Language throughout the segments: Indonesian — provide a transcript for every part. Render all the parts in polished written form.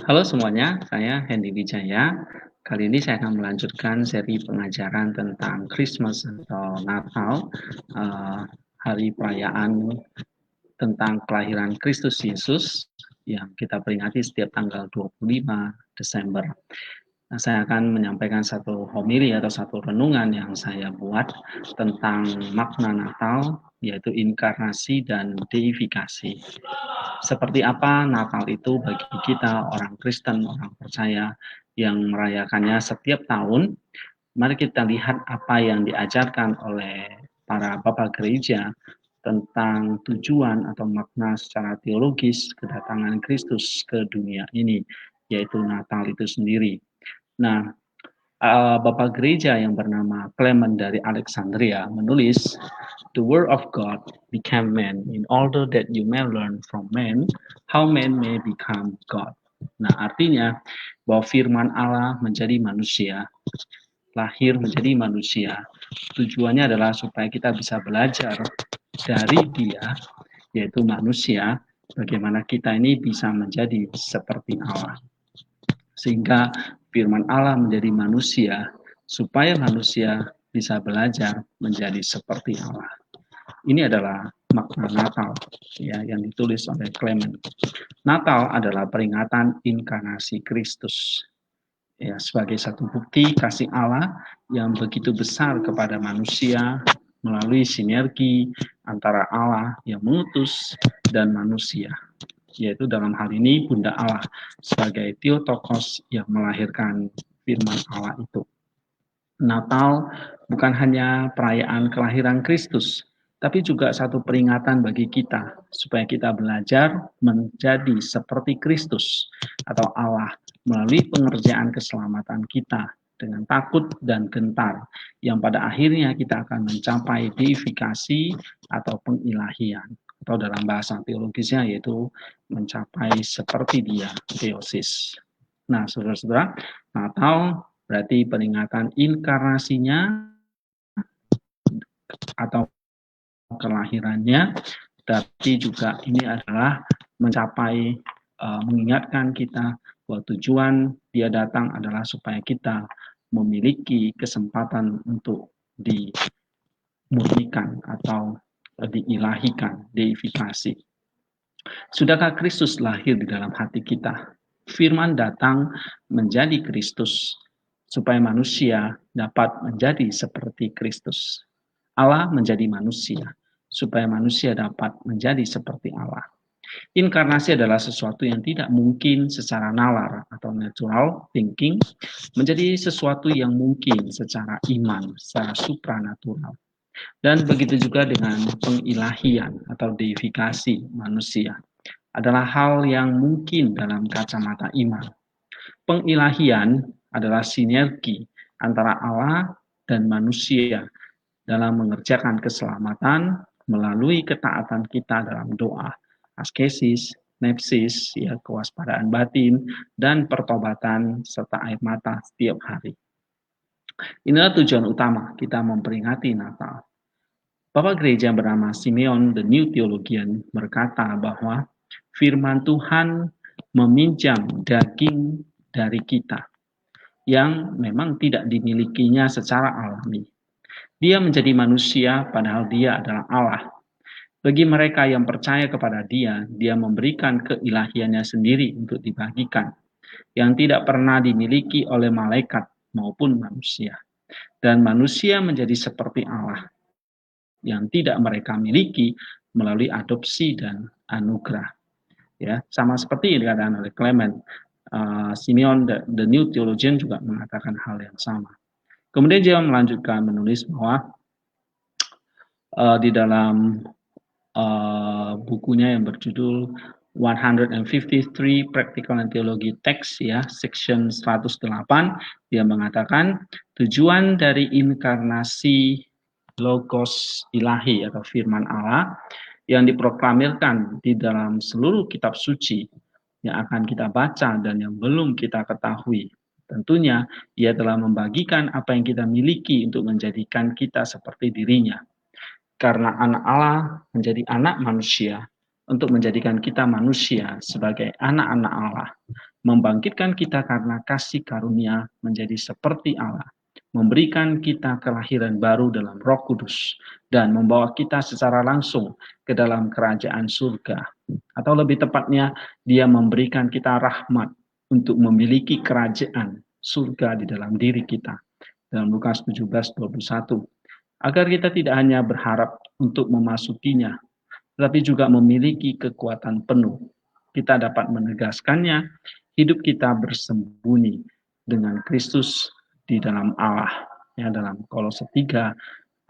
Halo semuanya, saya Hendy Wijaya. Kali ini saya akan melanjutkan seri pengajaran tentang Christmas atau Natal, eh, hari perayaan tentang kelahiran Kristus Yesus yang kita peringati setiap tanggal 25 Desember. Nah, saya akan menyampaikan satu homili atau satu renungan yang saya buat tentang makna Natal, yaitu inkarnasi dan deifikasi. Seperti apa Natal itu bagi kita orang Kristen, orang percaya yang merayakannya setiap tahun. Mari kita lihat apa yang diajarkan oleh para bapak gereja tentang tujuan atau makna secara teologis kedatangan Kristus ke dunia ini, yaitu Natal itu sendiri. Nah, Bapak gereja yang bernama Clement dari Alexandria menulis, "The word of God became man in order that you may learn from man how man may become God." Nah, artinya bahwa firman Allah menjadi manusia, lahir menjadi manusia. Tujuannya adalah supaya kita bisa belajar dari dia, yaitu manusia, bagaimana kita ini bisa menjadi seperti Allah. Sehingga firman Allah menjadi manusia, supaya manusia bisa belajar menjadi seperti Allah. Ini adalah makna Natal ya, yang ditulis oleh Clement. Natal adalah peringatan inkarnasi Kristus ya, sebagai satu bukti kasih Allah yang begitu besar kepada manusia melalui sinergi antara Allah yang mengutus dan manusia, yaitu dalam hal ini Bunda Allah sebagai Theotokos yang melahirkan firman Allah itu. Natal bukan hanya perayaan kelahiran Kristus, tapi juga satu peringatan bagi kita supaya kita belajar menjadi seperti Kristus atau Allah melalui pengerjaan keselamatan kita dengan takut dan gentar yang pada akhirnya kita akan mencapai deifikasi atau pengilahian atau dalam bahasa teologisnya yaitu mencapai seperti dia, theosis. Nah, saudara-saudara, Natal berarti peringatan inkarnasinya atau kelahirannya, tapi juga ini adalah mencapai mengingatkan kita bahwa tujuan dia datang adalah supaya kita memiliki kesempatan untuk dimurnikan atau diilahikan, deifikasi. Sudahkah Kristus lahir di dalam hati kita? Firman datang menjadi Kristus supaya manusia dapat menjadi seperti Kristus. Allah menjadi manusia supaya manusia dapat menjadi seperti Allah. Inkarnasi adalah sesuatu yang tidak mungkin secara nalar atau natural thinking menjadi sesuatu yang mungkin secara iman, secara supranatural. Dan begitu juga dengan pengilahian atau deifikasi manusia adalah hal yang mungkin dalam kacamata iman. Pengilahian adalah sinergi antara Allah dan manusia dalam mengerjakan keselamatan melalui ketaatan kita dalam doa, askesis, nepsis, ya, kewaspadaan batin, dan pertobatan serta air mata setiap hari. Inilah tujuan utama kita memperingati Natal. Bapak gereja bernama Simeon the New Theologian berkata bahwa firman Tuhan meminjam daging dari kita yang memang tidak dimilikinya secara alami. Dia menjadi manusia padahal dia adalah Allah. Bagi mereka yang percaya kepada dia, dia memberikan keilahiannya sendiri untuk dibagikan, yang tidak pernah dimiliki oleh malaikat maupun manusia. Dan manusia menjadi seperti Allah, yang tidak mereka miliki melalui adopsi dan anugerah. Ya, sama seperti yang dikatakan oleh Clement, Simeon the New Theologian juga mengatakan hal yang sama. Kemudian dia melanjutkan menulis bahwa di dalam bukunya yang berjudul 153 Practical and Theology Text ya, section 108, dia mengatakan tujuan dari inkarnasi logos ilahi atau firman Allah yang diproklamirkan di dalam seluruh kitab suci yang akan kita baca dan yang belum kita ketahui. Tentunya ia telah membagikan apa yang kita miliki untuk menjadikan kita seperti dirinya. Karena anak Allah menjadi anak manusia untuk menjadikan kita manusia sebagai anak-anak Allah. membangkitkan kita karena kasih karunia menjadi seperti Allah, memberikan kita kelahiran baru dalam Roh Kudus, dan membawa kita secara langsung ke dalam kerajaan surga. Atau lebih tepatnya, Dia memberikan kita rahmat untuk memiliki kerajaan surga di dalam diri kita. Dalam Lukas 17:21, agar kita tidak hanya berharap untuk memasukinya, tetapi juga memiliki kekuatan penuh. Kita dapat menegaskannya, hidup kita bersembunyi dengan Kristus di dalam Allah. Ya, dalam Kolose 3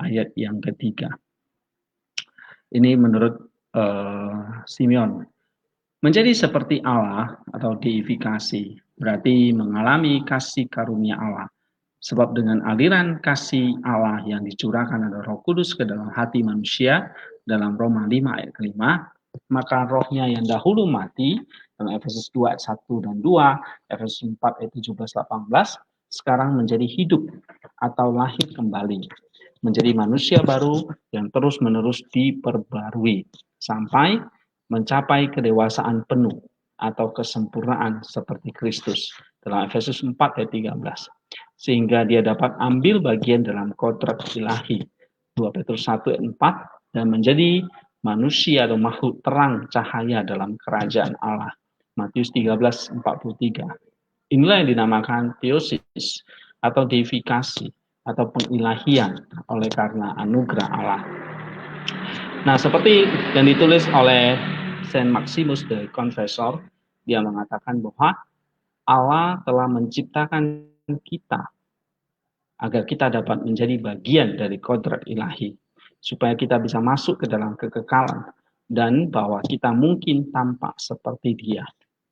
ayat yang ketiga. Ini menurut Simeon. Menjadi seperti Allah atau deifikasi berarti mengalami kasih karunia Allah. Sebab dengan aliran kasih Allah yang dicurahkan oleh Roh Kudus ke dalam hati manusia dalam Roma 5 ayat kelima, maka rohnya yang dahulu mati dalam Efesus 2 ayat 1 dan 2, Efesus 4 ayat 17-18, sekarang menjadi hidup atau lahir kembali, menjadi manusia baru yang terus-menerus diperbarui sampai mencapai kedewasaan penuh atau kesempurnaan seperti Kristus dalam Efesus 4 ayat 13, sehingga dia dapat ambil bagian dalam kodrat ilahi 2 Petrus 1 ayat 4 dan menjadi manusia atau makhluk terang cahaya dalam kerajaan Allah Matius 13:43. Inilah yang dinamakan theosis atau deifikasi atau pengilahian oleh karena anugerah Allah. Nah, seperti yang ditulis oleh Saint Maximus the Confessor, dia mengatakan bahwa Allah telah menciptakan kita agar kita dapat menjadi bagian dari kodrat ilahi, supaya kita bisa masuk ke dalam kekekalan, dan bahwa kita mungkin tampak seperti Dia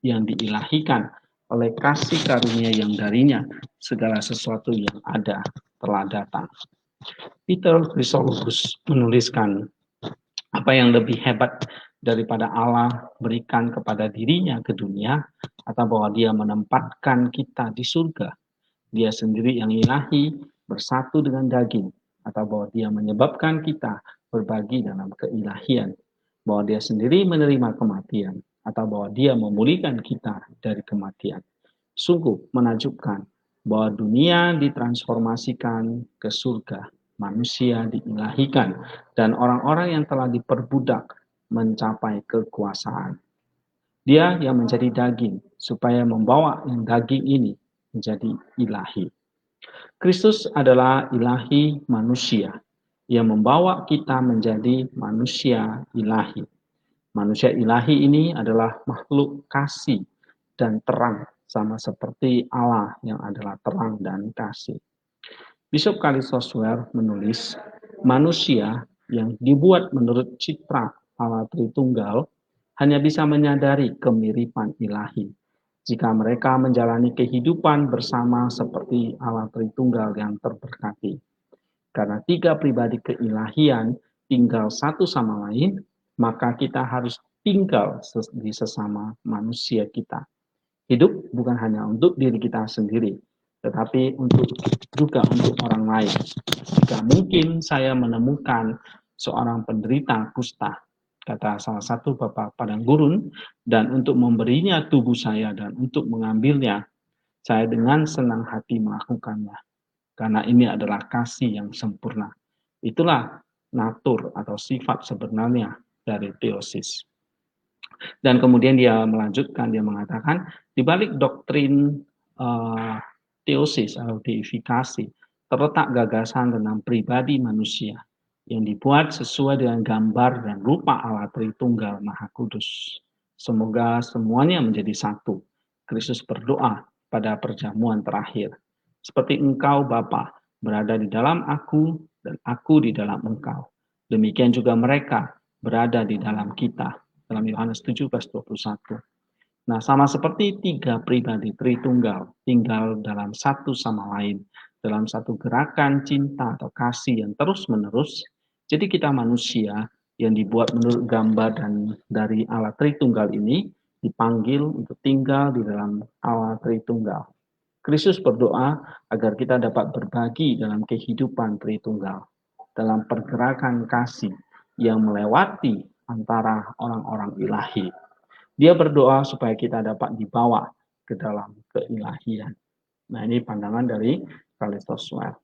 yang diilahikan oleh kasih karunia yang darinya segala sesuatu yang ada telah datang. Peter Chrysologus menuliskan, apa yang lebih hebat daripada Allah berikan kepada dirinya ke dunia, atau bahwa Dia menempatkan kita di surga, Dia sendiri yang ilahi bersatu dengan daging, atau bahwa Dia menyebabkan kita berbagi dalam keilahian, bahwa Dia sendiri menerima kematian, atau bahwa Dia memulihkan kita dari kematian. Sungguh menakjubkan bahwa dunia ditransformasikan ke surga, manusia diilahikan, dan orang-orang yang telah diperbudak mencapai kekuasaan. Dia yang menjadi daging, supaya membawa yang daging ini menjadi ilahi. Kristus adalah ilahi manusia, yang membawa kita menjadi manusia ilahi. Manusia ilahi ini adalah makhluk kasih dan terang, sama seperti Allah yang adalah terang dan kasih. Bishop Kalisosware menulis, manusia yang dibuat menurut citra Allah Tritunggal hanya bisa menyadari kemiripan ilahi jika mereka menjalani kehidupan bersama seperti Allah Tritunggal yang terberkati. Karena tiga pribadi keilahian tinggal satu sama lain, maka kita harus tinggal di sesama manusia kita. Hidup bukan hanya untuk diri kita sendiri, tetapi juga untuk orang lain. Jika mungkin saya menemukan seorang penderita kusta, kata salah satu Bapak Padang Gurun, dan untuk memberinya tubuh saya dan untuk mengambilnya, saya dengan senang hati melakukannya. Karena ini adalah kasih yang sempurna. Itulah natur atau sifat sebenarnya dari teosis. Dan kemudian dia melanjutkan, dia mengatakan, di balik doktrin teosis atau deifikasi, terletak gagasan tentang pribadi manusia yang dibuat sesuai dengan gambar dan rupa Allah Tritunggal Maha Kudus. Semoga semuanya menjadi satu. Kristus berdoa pada perjamuan terakhir. Seperti Engkau Bapa berada di dalam aku dan aku di dalam Engkau. Demikian juga mereka berada di dalam kita. Dalam Yohanes 17:21. Nah, sama seperti tiga pribadi Tritunggal tinggal dalam satu sama lain, dalam satu gerakan cinta atau kasih yang terus-menerus. Jadi kita manusia yang dibuat menurut gambar dan dari Allah Tritunggal ini dipanggil untuk tinggal di dalam Allah Tritunggal. Kristus berdoa agar kita dapat berbagi dalam kehidupan Tritunggal, dalam pergerakan kasih yang melewati antara orang-orang ilahi. Dia berdoa supaya kita dapat dibawa ke dalam keilahian. Nah, ini pandangan dari Kallistos Ware.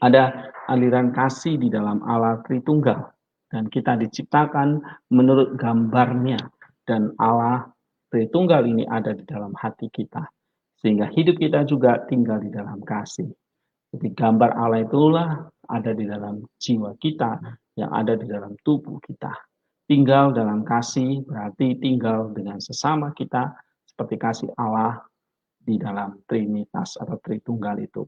Ada aliran kasih di dalam Allah Tritunggal, dan kita diciptakan menurut gambarnya, dan Allah Tritunggal ini ada di dalam hati kita, sehingga hidup kita juga tinggal di dalam kasih. Jadi gambar Allah itulah ada di dalam jiwa kita, yang ada di dalam tubuh kita. Tinggal dalam kasih berarti tinggal dengan sesama kita seperti kasih Allah di dalam Trinitas atau Tritunggal itu.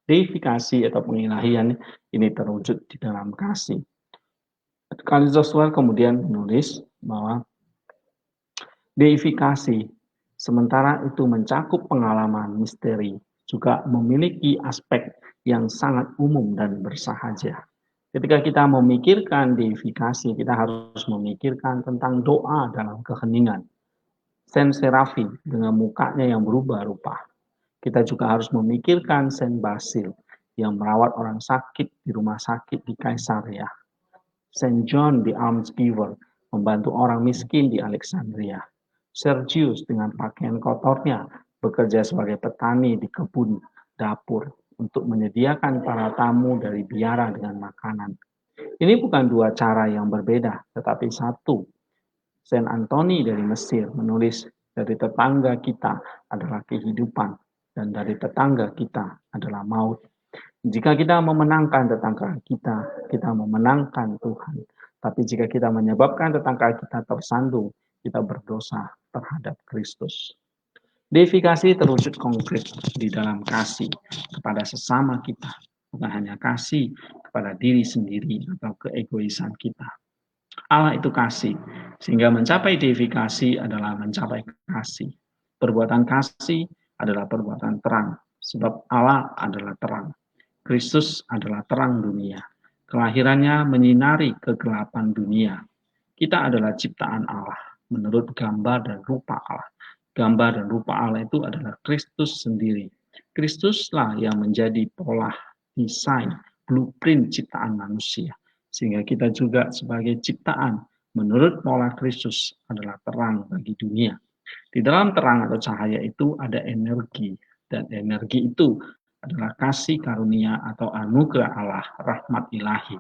Deifikasi atau pengilahian ini terwujud di dalam kasih. Kallistos Ware kemudian menulis bahwa deifikasi sementara itu mencakup pengalaman misteri, juga memiliki aspek yang sangat umum dan bersahaja. Ketika kita memikirkan deifikasi, kita harus memikirkan tentang doa dalam keheningan. Saint Seraphim dengan mukanya yang berubah rupa. Kita juga harus memikirkan Saint Basil yang merawat orang sakit di rumah sakit di Kaisaria. Saint John the Almsgiver membantu orang miskin di Alexandria. Sergius dengan pakaian kotornya bekerja sebagai petani di kebun dapur untuk menyediakan para tamu dari biara dengan makanan. Ini bukan dua cara yang berbeda, tetapi satu. Saint Anthony dari Mesir menulis, dari tetangga kita adalah kehidupan, dan dari tetangga kita adalah maut. Jika kita memenangkan tetangga kita memenangkan Tuhan. Tapi jika kita menyebabkan tetangga kita tersandung, kita berdosa terhadap Kristus. Deifikasi terwujud konkret di dalam kasih kepada sesama kita, bukan hanya kasih kepada diri sendiri atau keegoisan kita. Allah itu kasih, sehingga mencapai deifikasi adalah mencapai kasih. Perbuatan kasih adalah perbuatan terang, sebab Allah adalah terang. Kristus adalah terang dunia. Kelahirannya menyinari kegelapan dunia. Kita adalah ciptaan Allah menurut gambar dan rupa Allah. Gambar dan rupa Allah itu adalah Kristus sendiri. Kristuslah yang menjadi pola, desain, blueprint ciptaan manusia. Sehingga kita juga sebagai ciptaan menurut pola Kristus adalah terang bagi dunia. Di dalam terang atau cahaya itu ada energi, dan energi itu adalah kasih karunia atau anugerah Allah, rahmat ilahi.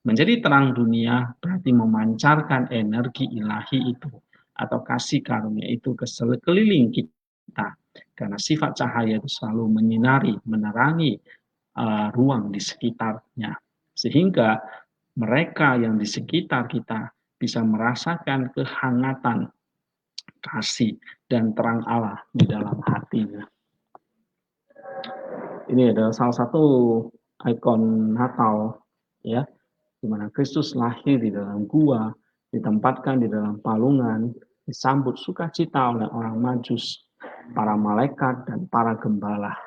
Menjadi terang dunia berarti memancarkan energi ilahi itu atau kasih karunia itu ke sekeliling kita. Karena sifat cahaya itu selalu menyinari, menerangi ruang di sekitarnya. Sehingga mereka yang di sekitar kita bisa merasakan kehangatan kasih dan terang Allah di dalam hatinya. Ini adalah salah satu ikon Natal, ya, di mana Kristus lahir di dalam gua, ditempatkan di dalam palungan, disambut sukacita oleh orang Majus, para malaikat dan para gembala,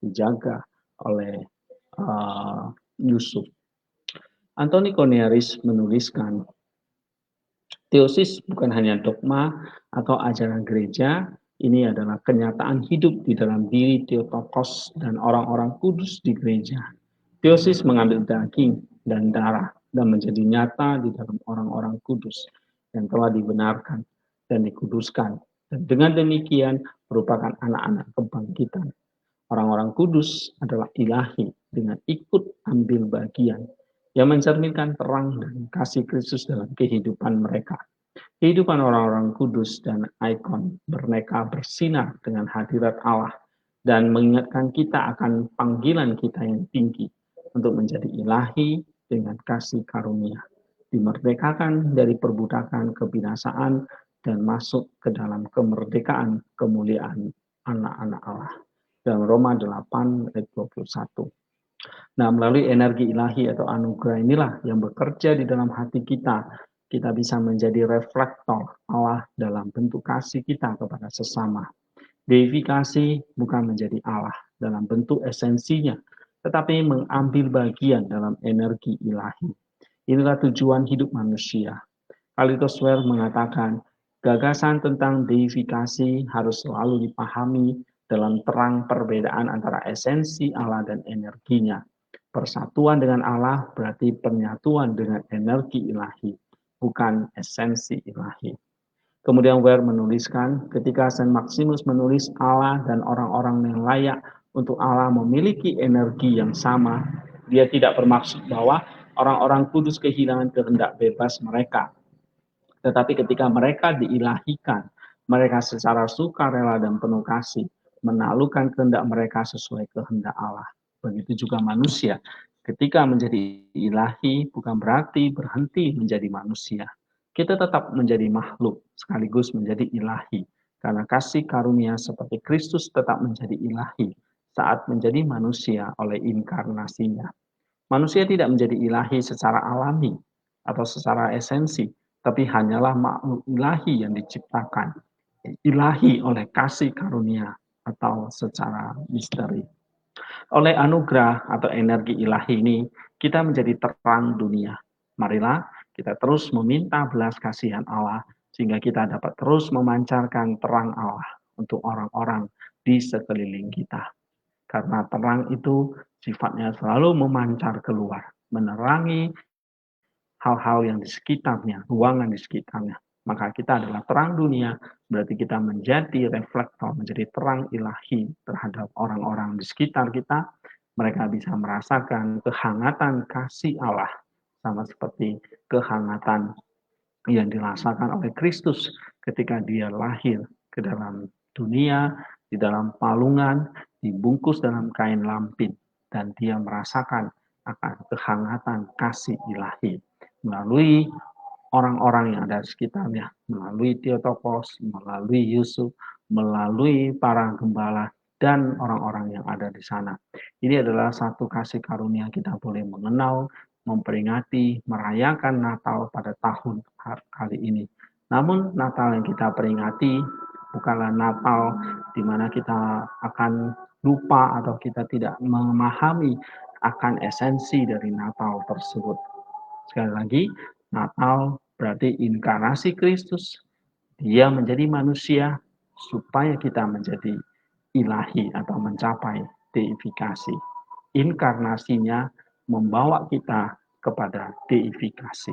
dijaga oleh Yusuf. Anthony Cornelius menuliskan, teosis bukan hanya dogma atau ajaran gereja, ini adalah kenyataan hidup di dalam diri Theotokos dan orang-orang kudus di gereja. Teosis mengambil daging dan darah dan menjadi nyata di dalam orang-orang kudus yang telah dibenarkan dan dikuduskan. Dan dengan demikian merupakan anak-anak kebangkitan. Orang-orang kudus adalah ilahi dengan ikut ambil bagian yang mencerminkan terang dan kasih Kristus dalam kehidupan mereka. Kehidupan orang-orang kudus dan ikon mereka bersinar dengan hadirat Allah dan mengingatkan kita akan panggilan kita yang tinggi untuk menjadi ilahi dengan kasih karunia, dimerdekakan dari perbudakan kebinasaan dan masuk ke dalam kemerdekaan kemuliaan anak-anak Allah. Dalam Roma 8 ayat 21. Nah, melalui energi ilahi atau anugerah inilah yang bekerja di dalam hati kita, kita bisa menjadi reflektor Allah dalam bentuk kasih kita kepada sesama. Deifikasi bukan menjadi Allah dalam bentuk esensinya, tetapi mengambil bagian dalam energi ilahi. Inilah tujuan hidup manusia. Kallistos Ware mengatakan, gagasan tentang deifikasi harus selalu dipahami dalam terang perbedaan antara esensi Allah dan energinya. Persatuan dengan Allah berarti penyatuan dengan energi ilahi, bukan esensi ilahi. Kemudian Ware menuliskan, ketika Saint Maximus menulis Allah dan orang-orang yang layak untuk Allah memiliki energi yang sama, dia tidak bermaksud bahwa orang-orang kudus kehilangan kehendak bebas mereka. Tetapi ketika mereka diilahikan, mereka secara sukarela dan penuh kasih menaklukkan kehendak mereka sesuai kehendak Allah. Begitu juga manusia. Ketika menjadi ilahi bukan berarti berhenti menjadi manusia. Kita tetap menjadi makhluk sekaligus menjadi ilahi. Karena kasih karunia seperti Kristus tetap menjadi ilahi saat menjadi manusia oleh inkarnasinya. Manusia tidak menjadi ilahi secara alami atau secara esensi, tapi hanyalah makhluk ilahi yang diciptakan, ilahi oleh kasih karunia atau secara misteri. Oleh anugerah atau energi ilahi ini, kita menjadi terang dunia. Marilah kita terus meminta belas kasihan Allah, sehingga kita dapat terus memancarkan terang Allah untuk orang-orang di sekeliling kita. Karena terang itu sifatnya selalu memancar keluar, menerangi hal-hal yang di sekitarnya, ruangan di sekitarnya. Maka kita adalah terang dunia, berarti kita menjadi reflektor, menjadi terang ilahi terhadap orang-orang di sekitar kita. Mereka bisa merasakan kehangatan kasih Allah, sama seperti kehangatan yang dirasakan oleh Kristus ketika dia lahir ke dalam dunia, di dalam palungan, dibungkus dalam kain lampin, dan dia merasakan akan kehangatan kasih ilahi melalui orang-orang yang ada di sekitarnya, melalui Theotokos, melalui Yusuf, melalui para gembala, dan orang-orang yang ada di sana. Ini adalah satu kasih karunia kita boleh mengenal, memperingati, merayakan Natal pada tahun kali ini. Namun Natal yang kita peringati bukanlah Natal di mana kita akan lupa atau kita tidak memahami akan esensi dari Natal tersebut. Sekali lagi, Natal berarti inkarnasi Kristus. Dia menjadi manusia supaya kita menjadi ilahi atau mencapai deifikasi. Inkarnasinya membawa kita kepada deifikasi.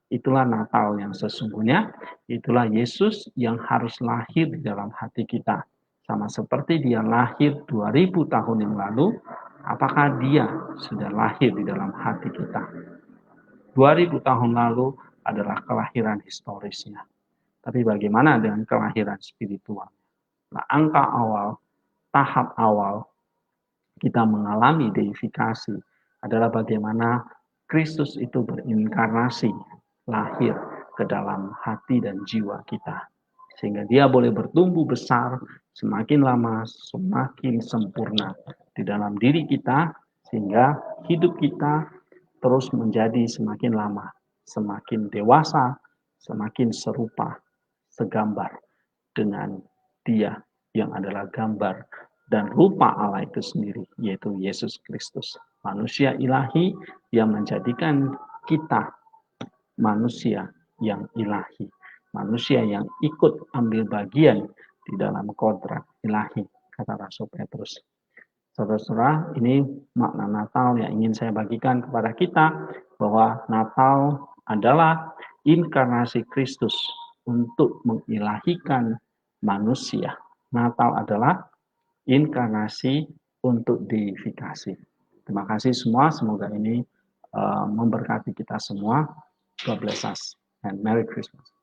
Itulah Natal yang sesungguhnya, itulah Yesus yang harus lahir di dalam hati kita. Sama seperti dia lahir 2000 tahun yang lalu, apakah dia sudah lahir di dalam hati kita? 2000 tahun lalu adalah kelahiran historisnya. Tapi bagaimana dengan kelahiran spiritual? Nah, angka awal, tahap awal kita mengalami deifikasi adalah bagaimana Kristus itu berinkarnasi, lahir ke dalam hati dan jiwa kita. Sehingga dia boleh bertumbuh besar, semakin lama semakin sempurna di dalam diri kita, sehingga hidup kita terus menjadi semakin lama, semakin dewasa, semakin serupa, segambar dengan dia yang adalah gambar dan rupa Allah itu sendiri, yaitu Yesus Kristus. Manusia ilahi yang menjadikan kita manusia yang ilahi. Manusia yang ikut ambil bagian di dalam kodrat ilahi, kata Rasul Petrus. Saudara-saudara, ini makna Natal yang ingin saya bagikan kepada kita, bahwa Natal adalah inkarnasi Kristus untuk mengilahikan manusia. Natal adalah inkarnasi untuk deifikasi. Terima kasih semua, semoga ini memberkati kita semua. God bless us and Merry Christmas.